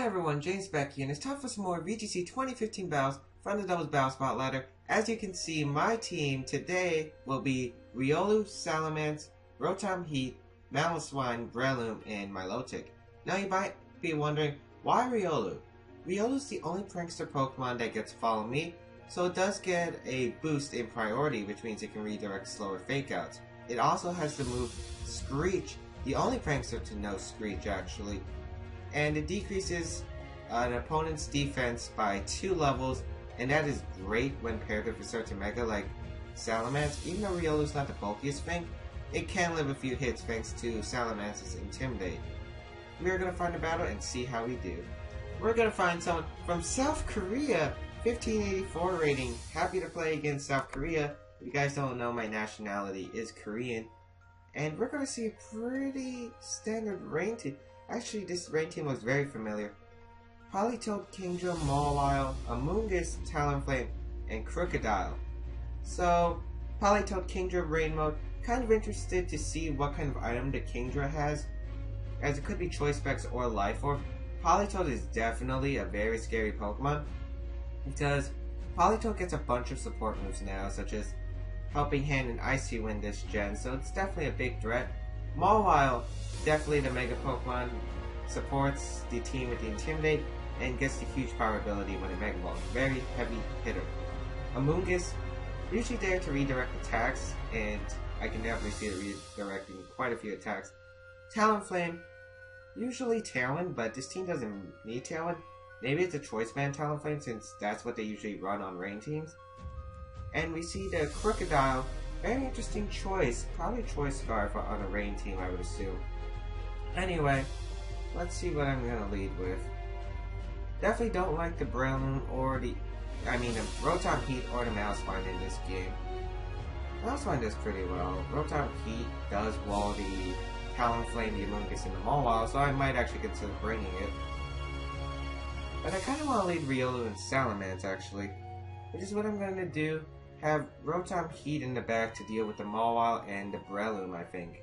everyone, James Baek here, and it's time for some more VGC 2015 battles from the Doubles Battle Spot ladder. As you can see, my team today will be Riolu, Salamence, Rotom Heat, Maloswine, Riolu, and Milotic. Now you might be wondering, why Riolu? Riolu's the only prankster Pokemon that gets Follow Me, so it does get a boost in priority, which means it can redirect slower fake outs. It also has the move Screech, the only prankster to know Screech actually. And it decreases an opponent's defense by 2 levels, and that is great when paired with a certain Mega like Salamence. Even though Riolu's not the bulkiest thing, it can live a few hits thanks to Salamance's Intimidate. We're going to find a battle and see how we do. We're going to find someone from South Korea, 1584 rating. Happy to play against South Korea. If you guys don't know, my nationality is Korean. And we're going to see a pretty standard rain team. Actually, this rain team looks very familiar. Politoed, Kingdra, Mawile, Amoonguss, Talonflame, and Crocodile. So, Politoed, Kingdra, Rain Mode. Kind of interested to see what kind of item the Kingdra has, as it could be Choice Specs or Life Orb. Politoed is definitely a very scary Pokemon, because Politoed gets a bunch of support moves now, such as Helping Hand and Icy Wind this gen, so it's definitely a big threat. Mawile, definitely the Mega Pokemon, supports the team with the Intimidate, and gets the huge power ability when it Mega Evolves. Very heavy hitter. Amoonguss, usually there to redirect attacks, and I can definitely see it redirecting quite a few attacks. Talonflame, usually Tailwind, but this team doesn't need Tailwind. Maybe it's a Choice Band Talonflame, since that's what they usually run on rain teams. And we see the Crocodile, very interesting choice, probably Choice Scarf on a rain team I would assume. Anyway, let's see what I'm going to lead with. Definitely don't like the Riolu or the Rotom Heat or the Maloswine in this game. Maloswine does pretty well. Rotom Heat does wall the Talonflame, the Amoonguss, and the Mawile, so I might actually consider bringing it. But I kind of want to lead Riolu and Salamence actually, which is what I'm going to do. Have Rotom Heat in the back to deal with the Mawile and the Riolu, I think.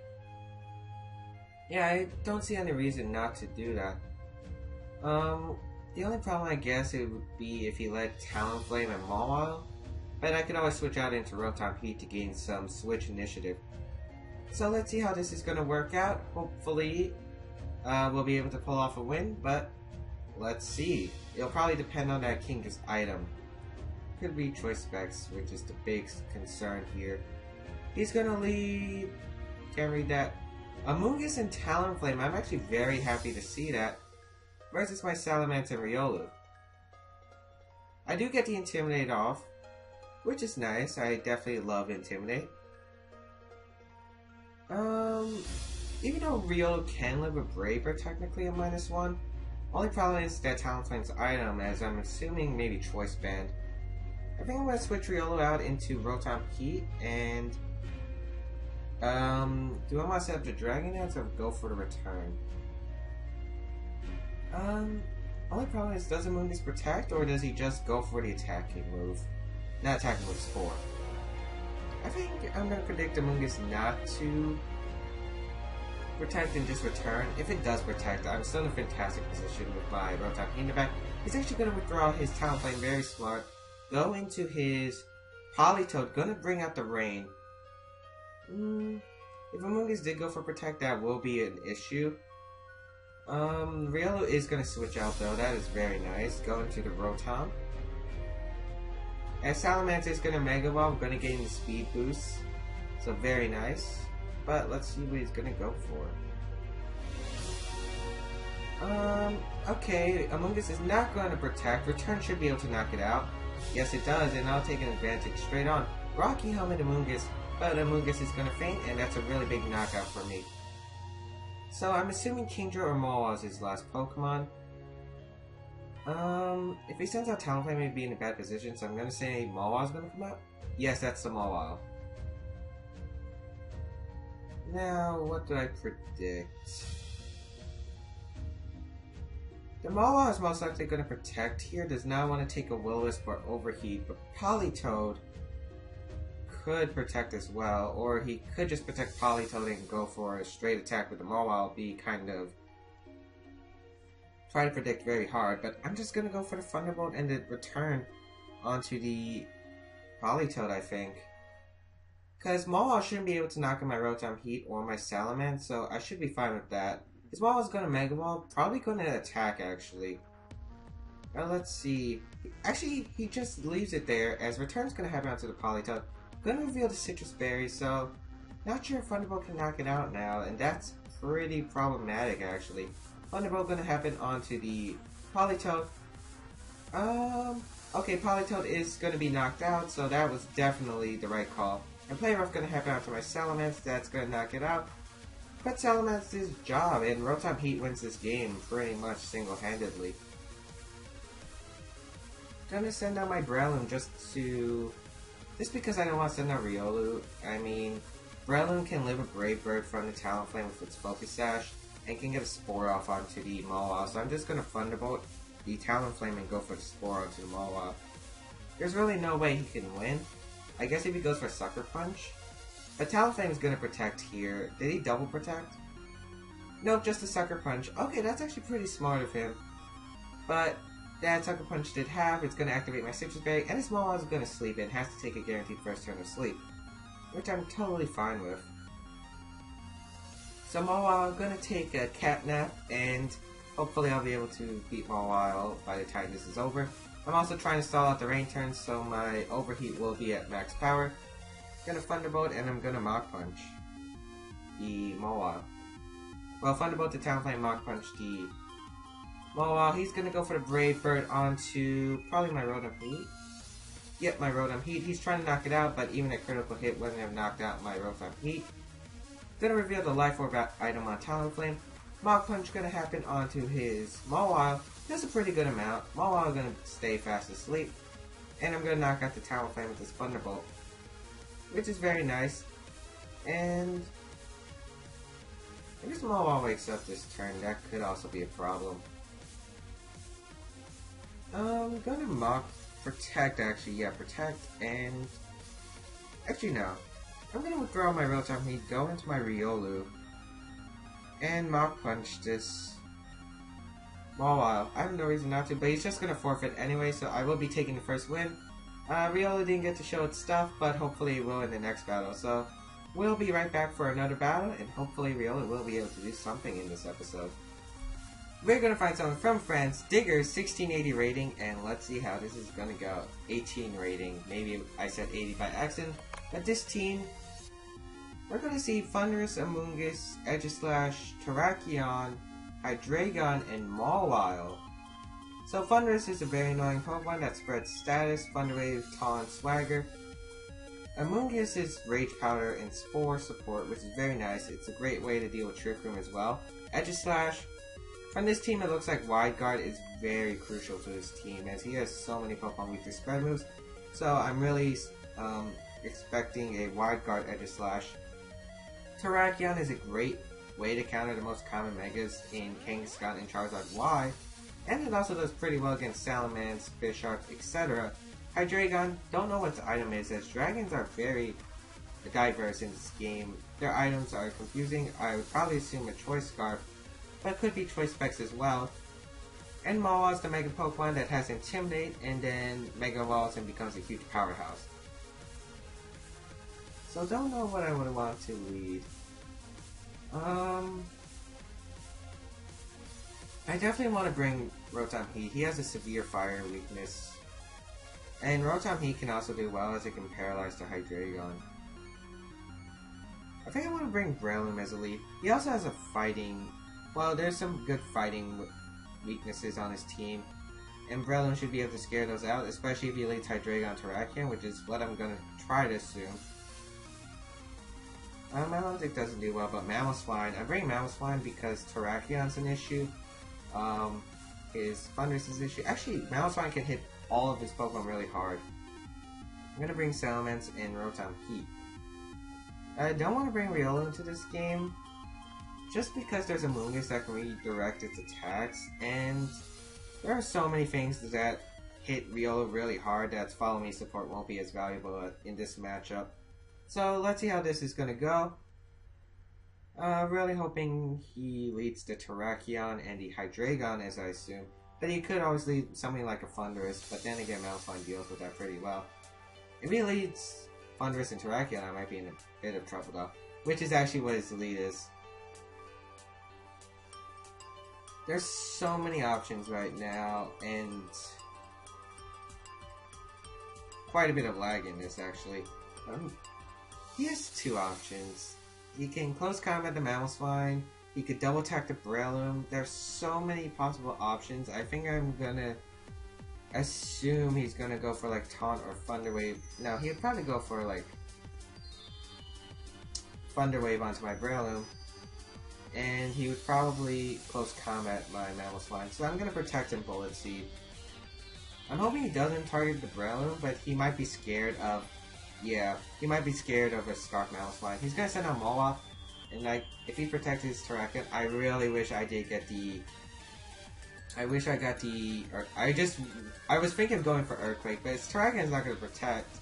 Yeah, I don't see any reason not to do that. The only problem I guess it would be if he let Talonflame and Mawile, but I could always switch out into Rotom Heat to gain some switch initiative. So let's see how this is going to work out. Hopefully, we'll be able to pull off a win, but let's see. It'll probably depend on that Kingdra's item. Could be Choice Specs, which is the big concern here. He's gonna lead. Can't read that. Amoonguss and Talonflame. I'm actually very happy to see that. Versus my Salamence and Riolu. I do get the Intimidate off, which is nice. I definitely love Intimidate. Even though Riolu can live a Brave Bird technically a -1, only problem is that Talonflame's item, as I'm assuming maybe Choice Band. I think I'm going to switch Riolu out into Rotom Heat, and do I want to set up the Dragon Dance or go for the return? Only problem is, does Amoonguss protect, or does he just go for the attacking move? Not attacking move, Spore. I think I'm going to predict Amoonguss not to protect and just return. If it does protect, I'm still in a fantastic position with my Rotom Heat in the back. He's actually going to withdraw his Talonflame, very smart. Go into his Politoed, gonna bring out the rain. If Amoonguss did go for protect, that will be an issue. Riolu is gonna switch out though, that is very nice. Go into the Rotom. As Salamence is gonna Mega Evolve, gonna gain the speed boost. So very nice. But let's see what he's gonna go for. Okay, Amoonguss is not gonna protect. Return should be able to knock it out. Yes, it does, and I'll take an advantage straight on. Rocky Helmet Amoonguss, but Amoonguss is gonna faint, and that's a really big knockout for me. So I'm assuming Kingdra or Mawile is his last Pokemon. If he sends out Talonflame, he'd be in a bad position, so I'm gonna say Mawile's gonna come out. Yes, that's the Mawile. Now, what do I predict? The Mawile is most likely going to protect here, does not want to take a Will-O-Wisp or Overheat, but Politoed could protect as well, or he could just protect Politoed and go for a straight attack with the Mawile, be kind of try to predict very hard, but I'm just gonna go for the Thunderbolt and the return onto the Politoed, I think. Because Mawile shouldn't be able to knock in my Rotom Heat or my Salamence, so I should be fine with that. His Mawile's gonna Mega Ball, probably gonna attack actually. Now let's see. Actually, he just leaves it there as return's gonna happen onto the Politoed. Gonna reveal the Citrus Berry, so not sure if Thunderbolt can knock it out now, and that's pretty problematic actually. Thunderbolt gonna happen onto the Politoed. Okay, Politoed is gonna be knocked out, so that was definitely the right call. And Play Rough gonna happen onto my Salamence, that's gonna knock it out. But Salamance's job, and Rotom Heat wins this game pretty much single-handedly. Gonna send out my Breloom just because I don't want to send out Riolu. I mean, Breloom can live a Brave Bird from the Talonflame with its Focus Sash, and can get a Spore off onto the Mawile, so I'm just gonna Thunderbolt the Talonflame and go for the Spore onto the Mawile. There's really no way he can win. I guess if he goes for Sucker Punch. But Talonflame is gonna protect here. Did he double protect? Nope, just a Sucker Punch. Okay, that's actually pretty smart of him. But that Sucker Punch did have, it's gonna activate my Citrus Berry, and his Mawile is gonna sleep and has to take a guaranteed first turn of sleep. Which I'm totally fine with. So Mawile, I'm gonna take a cat nap, and hopefully I'll be able to beat Mawile by the time this is over. I'm also trying to stall out the rain turn, so my Overheat will be at max power. I'm gonna Thunderbolt, and I'm gonna Mach Punch the Mawile. Well, Thunderbolt the Talonflame, Mach Punch the Mawile. He's gonna go for the Brave Bird onto probably my Rotom Heat. Yep, my Rotom Heat. He's trying to knock it out, but even a critical hit wouldn't have knocked out my Rotom Heat. Gonna reveal the Life Orb item on Talonflame. Mach Punch gonna happen onto his Mawile. That's a pretty good amount. Mawile gonna stay fast asleep. And I'm gonna knock out the Talonflame with this Thunderbolt. Which is very nice. And I guess Mawile wakes up this turn. That could also be a problem. I'm gonna Protect actually. Yeah, Protect and... Actually no. I'm gonna withdraw my Rotom Heat, go into my Riolu, and Mach Punch this Mawile. I have no reason not to, but he's just gonna forfeit anyway, so I will be taking the first win. Riolu didn't get to show its stuff, but hopefully it will in the next battle. So we'll be right back for another battle, and hopefully Riolu will be able to do something in this episode. We're gonna find someone from France, Digger, 1680 rating, and let's see how this is gonna go. 18 rating, maybe I said 80 by accident, but this team, we're going to see Thundurus, Amoonguss, Aegislash, Terrakion, Hydreigon, and Mawile. So Thundurus is a very annoying Pokemon that spreads status, Thunder Wave, Taunt, Swagger. Amoonguss is Rage Powder and Spore support, which is very nice. It's a great way to deal with Trick Room as well. Aegislash, from this team it looks like Wide Guard is very crucial to this team as he has so many Pokemon with their spread moves. So I'm really expecting a Wide Guard Aegislash. Terrakion is a great way to counter the most common Megas in Kangaskhan and Charizard Y, and it also does pretty well against Salamence, Bisharp, etc. Hydreigon, don't know what the item is, as dragons are very diverse in this game. Their items are confusing. I would probably assume a Choice Scarf, but it could be Choice Specs as well. And Mawile is the Mega Pokemon that has Intimidate, and then Mega Evolves and becomes a huge powerhouse. So don't know what I would want to lead. I definitely want to bring Rotom Heat. He has a severe fire weakness. And Rotom Heat can also do well as it can paralyze the Hydreigon. I think I want to bring Breloom as a lead. He also has a fighting... Well, there's some good fighting weaknesses on his team. And Breloom should be able to scare those out, especially if he leads Hydreigon Terrakion, which is what I'm going to try to assume. Mammoth doesn't do well, but Mamoswine. I bring Mamoswine because Terrakion's an issue. His Thundurus is an issue. Actually, Mamoswine can hit all of his Pokemon really hard. I'm gonna bring Salamence and Rotom Heat. I don't want to bring Riolu into this game, just because there's a Amoonguss that can redirect its attacks, and there are so many things that hit Riolu really hard that Follow Me support won't be as valuable in this matchup. So let's see how this is going to go. Really hoping he leads the Terrakion and the Hydreigon, as I assume. But he could always lead something like a Thundurus, but then again, Malphite deals with that pretty well. If he leads Thundurus and Terrakion, I might be in a bit of trouble though. Which is actually what his lead is. There's so many options right now, and quite a bit of lag in this actually. He has two options. He can close combat the Mamoswine, he could double attack the Breloom. There's so many possible options. I think I'm gonna assume he's gonna go for like Taunt or Thunder Wave. No, he'd probably go for like Thunder Wave onto my Breloom. And he would probably close combat my Mamoswine. So I'm gonna protect him Bullet Seed. I'm hoping he doesn't target the Breloom, but he might be scared of... Yeah, he might be scared of a Scarf Mamoswine. He's gonna send out Moloch, and like, if he protects his Terrakion, I really wish I did get the... I wish I got the... I was thinking of going for Earthquake, but his Terrakion's not gonna protect.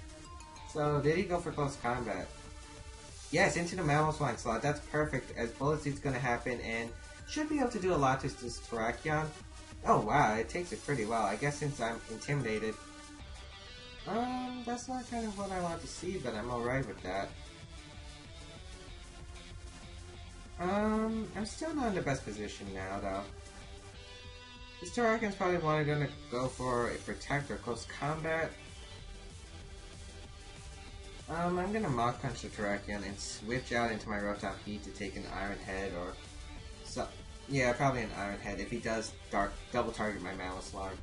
So, did he go for close combat? Yes, into the Mamoswine slot. That's perfect, as Bullet Seed's gonna happen, and should be able to do a lot to this Terrakion. Oh wow, it takes it pretty well. I guess since I'm intimidated. That's not kind of what I want to see, but I'm alright with that. I'm still not in the best position now, though. This Terrakion's probably gonna go for a Protect or Close Combat. I'm gonna Mach Punch the Terrakion and switch out into my Rotom Heat to take an Iron Head or... Yeah, probably an Iron Head if he does double target my Mamoswine.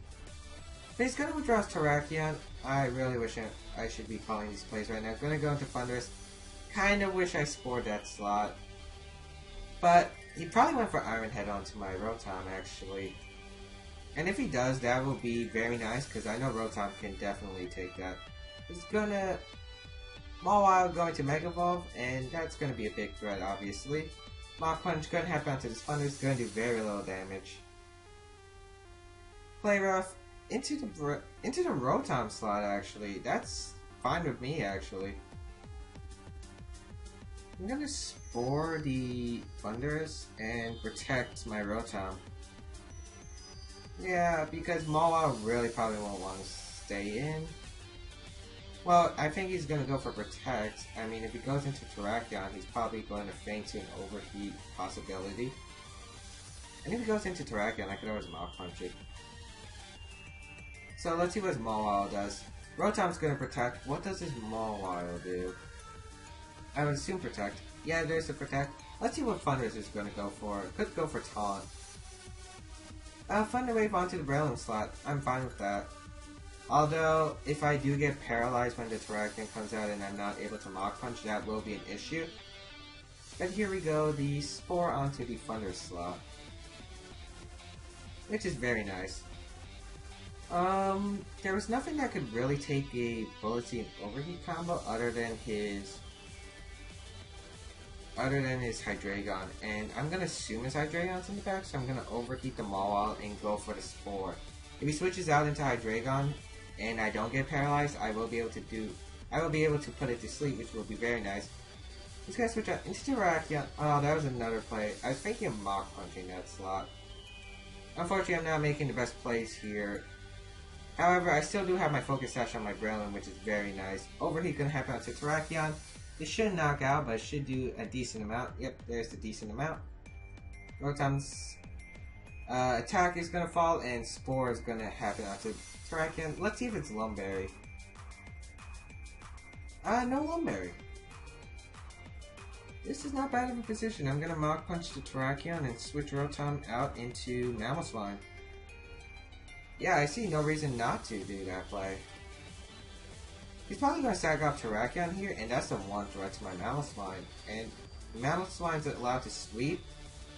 But he's gonna withdraw his Terrakion. I really wish I should be calling these plays right now. Gonna go into Thundurus. Kinda wish I spored that slot. But he probably went for Iron Head onto my Rotom actually. And if he does, that will be very nice because I know Rotom can definitely take that. He's gonna... Mawile going to Mega Evolve, and that's gonna be a big threat obviously. Mach Punch gonna happen onto this Thundurus, gonna do very little damage. Play Rough into the Rotom slot actually. That's fine with me actually. I'm gonna Spore the Thundurus and protect my Rotom. Yeah, because Mawile really probably won't want to stay in. Well, I think he's going to go for Protect. I mean, if he goes into Terrakion, he's probably going to feint to an Overheat possibility. And if he goes into Terrakion, I could always Mach Punch it. So let's see what his Mawile does. Rotom's going to Protect. What does his Mawile do? I would assume Protect. Yeah, there's the Protect. Let's see what Thundurus is going to go for. Could go for Taunt. Thunder Wave onto the Breloom slot. I'm fine with that. Although, if I do get paralyzed when the Terrakion comes out and I'm not able to Mach Punch, that will be an issue. But here we go, the Spore onto the Thunder slot. Which is very nice. There was nothing that could really take a Bullet Seed Overheat combo other than his Hydreigon, and I'm gonna assume his Hydreigon's in the back, so I'm gonna overheat the Mawile and go for the Spore. If he switches out into Hydreigon and I don't get paralyzed, I will be able to put it to sleep, which will be very nice. He's gonna switch out into Terrakion. Oh, that was another play. I was thinking of Mach Punching that slot. Unfortunately, I'm not making the best plays here. However, I still do have my Focus Sash on my Breloom, which is very nice. Overheat gonna happen onto Terrakion. This shouldn't knock out, but it should do a decent amount. Yep, there's the decent amount. Rotom's attack is gonna fall, and Spore is gonna happen onto Terrakion. Let's see if it's Lumberry. No Lumberry. This is not bad of a position. I'm gonna Mach Punch the Terrakion and switch Rotom out into Mamoswine. Yeah, I see no reason not to do that play. He's probably going to sack off Terrakion here, and that's the one threat to my Mamoswine. And Mamoswine's allowed to sweep.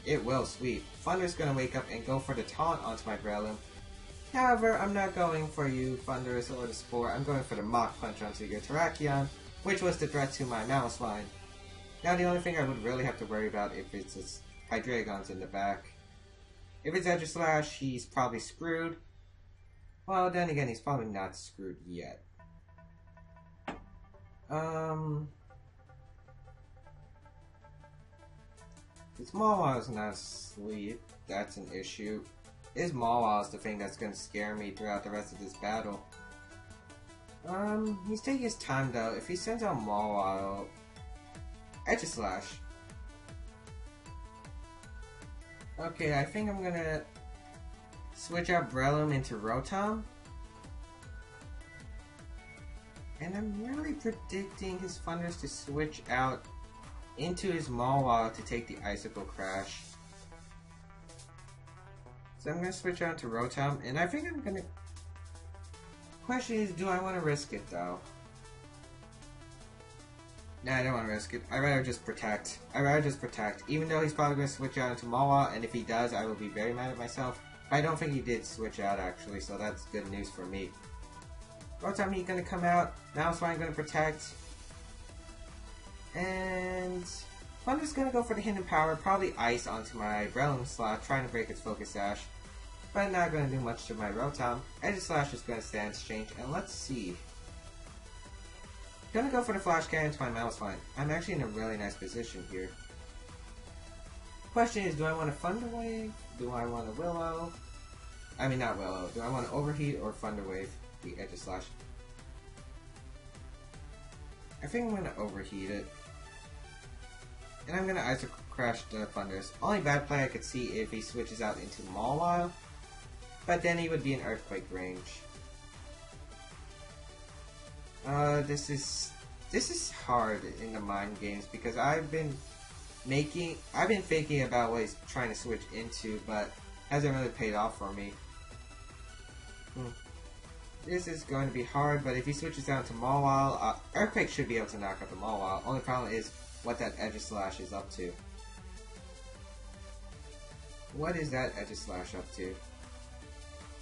It will sweep. Thunder's going to wake up and go for the Taunt onto my Breloom. However, I'm not going for you, Thundurus, or the Spore. I'm going for the Mach Punch onto your Terrakion, which was the threat to my Mamoswine. Now the only thing I would really have to worry about if it's Hydreigon's in the back. If it's Edge Slash, he's probably screwed. Well, then again, he's probably not screwed yet. His Mawile is not asleep. That's an issue. His Mawile is the thing that's going to scare me throughout the rest of this battle. He's taking his time though. If he sends out Mawile, Edge-Slash. Okay, I think I'm gonna switch out Riolu into Rotom. And I'm really predicting his Thunders to switch out into his Mawile to take the Icicle Crash. So I'm gonna switch out to Rotom, and I think I'm gonna... Question is, do I want to risk it though? Nah, I don't want to risk it. I'd rather just protect. Even though he's probably going to switch out into Mawile, and if he does, I will be very mad at myself. But I don't think he did switch out actually, so that's good news for me. Rotom Heat going to come out. Mamoswine going to protect. And I'm just going to go for the Hidden Power, probably Ice onto my Breloom slot, trying to break its Focus Sash. But not going to do much to my Rotom. Edge-Slash is going to stance change, and let's see. Gonna go for the Flash Cannon to my Mamoswine. I'm actually in a really nice position here. Question is, do I want a Thunder Wave? Do I want a Willow? I mean, not Willow. Do I want to Overheat or Thunder Wave the Edge-Slash? I think I'm gonna Overheat it. And I'm gonna Icicle Crash the Thunders. Only bad play I could see if he switches out into Mawile. But then he would be in Earthquake range. This is hard in the mind games because I've been thinking about what he's trying to switch into, but hasn't really paid off for me. This is going to be hard, but if he switches down to Mawile, Earthquake should be able to knock out the Mawile. Only problem is what that Edge-Slash is up to. What is that Edge-Slash up to?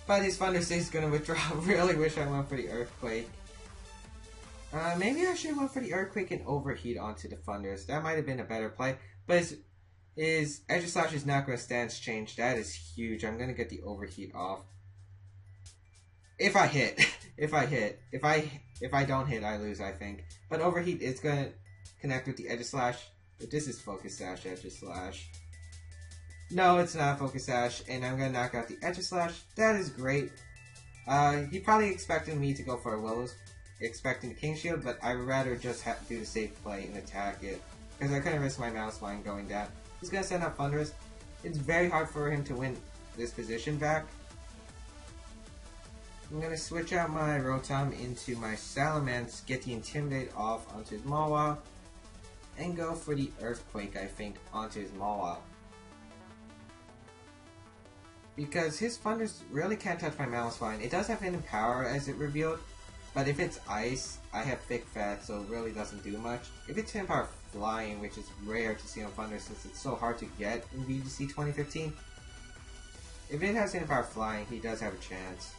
But his Thunder State is going to withdraw. Really wish I went for the Earthquake. Maybe I should have went for the Earthquake and Overheat onto the Thunders. That might have been a better play. But his Edge-Slash is not going to stance change. That is huge. I'm going to get the Overheat off. If I hit. If I don't hit, I lose, I think. But Overheat is going to connect with the Edge-Slash. But this is Focus Sash, Edge-Slash. No, it's not Focus Sash. And I'm going to knock out the Edge-Slash. That is great. He probably expected me to go for a Willow's. Expecting the King Shield, but I'd rather just do the safe play and attack it. Because I couldn't risk my Mamoswine going down. He's going to send out Thunders. It's very hard for him to win this position back. I'm going to switch out my Rotom into my Salamence, get the Intimidate off onto his Mawile, and go for the Earthquake, I think, onto his Mawile. Because his Thunders really can't touch my Mamoswine. It does have Hidden Power as it revealed, but if it's Ice, I have Thick Fat, so it really doesn't do much. If it's Hidden Power Flying, which is rare to see on Thunder since it's so hard to get in VGC 2015, if it has Hidden Power Flying, he does have a chance.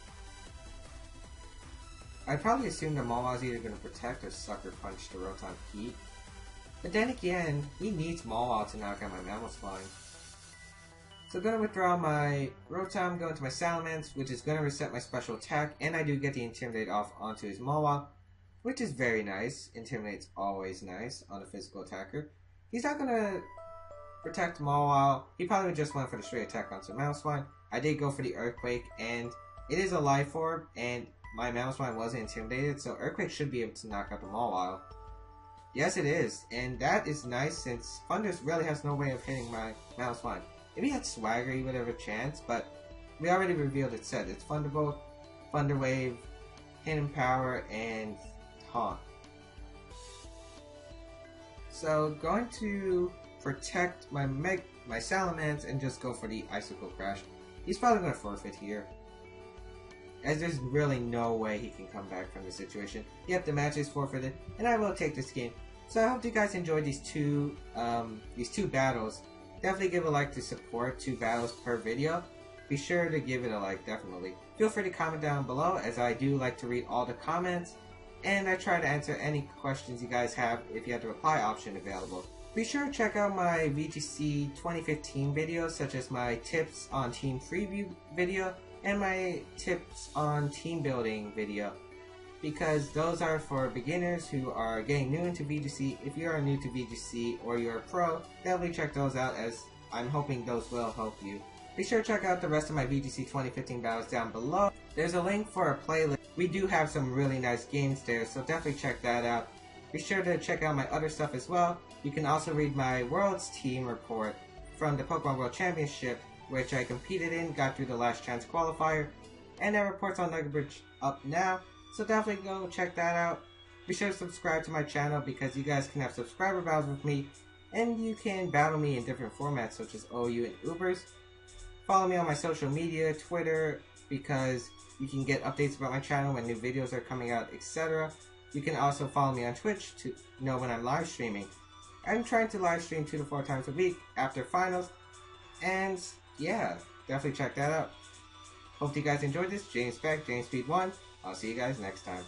I'd probably assume that Mawile is either going to protect or Sucker Punch the Rotom Heat. But then again, he needs Mawile to knock out my Mamoswine. So I'm going to withdraw my Rotom, go into my Salamence, which is going to reset my special attack, and I do get the Intimidate off onto his Mawile, which is very nice. Intimidate's always nice on a physical attacker. He's not going to protect Mawile. He probably just went for the straight attack onto Mamoswine. I did go for the Earthquake, and it is a Life Orb, and my Mamoswine wasn't intimidated, so Earthquake should be able to knock out the Mawile. Yes, it is, and that is nice since Thunders really has no way of hitting my Mamoswine. If he had Swagger, he would have a chance, but we already revealed its set. It's Thunderbolt, Thunder Wave, Hidden Power, and Taunt. So, going to protect my Salamence and just go for the Icicle Crash. He's probably going to forfeit here, as there's really no way he can come back from the situation. Yep, the match is forfeited, and I will take this game. So I hope you guys enjoyed these two battles. Definitely give a like to support 2 battles per video. Be sure to give it a like, definitely. Feel free to comment down below, as I do like to read all the comments, and I try to answer any questions you guys have if you have the reply option available. Be sure to check out my VGC 2015 videos, such as my tips on team freeview video, and my tips on team building video. because those are for beginners who are getting new into VGC. If you are new to VGC or you're a pro, definitely check those out, as I'm hoping those will help you. Be sure to check out the rest of my VGC 2015 battles down below. There's a link for a playlist. We do have some really nice games there, so definitely check that out. Be sure to check out my other stuff as well. You can also read my Worlds team report from the Pokemon World Championship, which I competed in, got through the last chance qualifier, and that report's on Nugget Bridge up now, so definitely go check that out. Be sure to subscribe to my channel because you guys can have subscriber battles with me, and you can battle me in different formats such as OU and Ubers. Follow me on my social media, Twitter, because you can get updates about my channel when new videos are coming out, etc. You can also follow me on Twitch to know when I'm live streaming. I'm trying to live stream 2 to 4 times a week after finals, and yeah, definitely check that out. Hope you guys enjoyed this. James Baek, James Speed 1. I'll see you guys next time.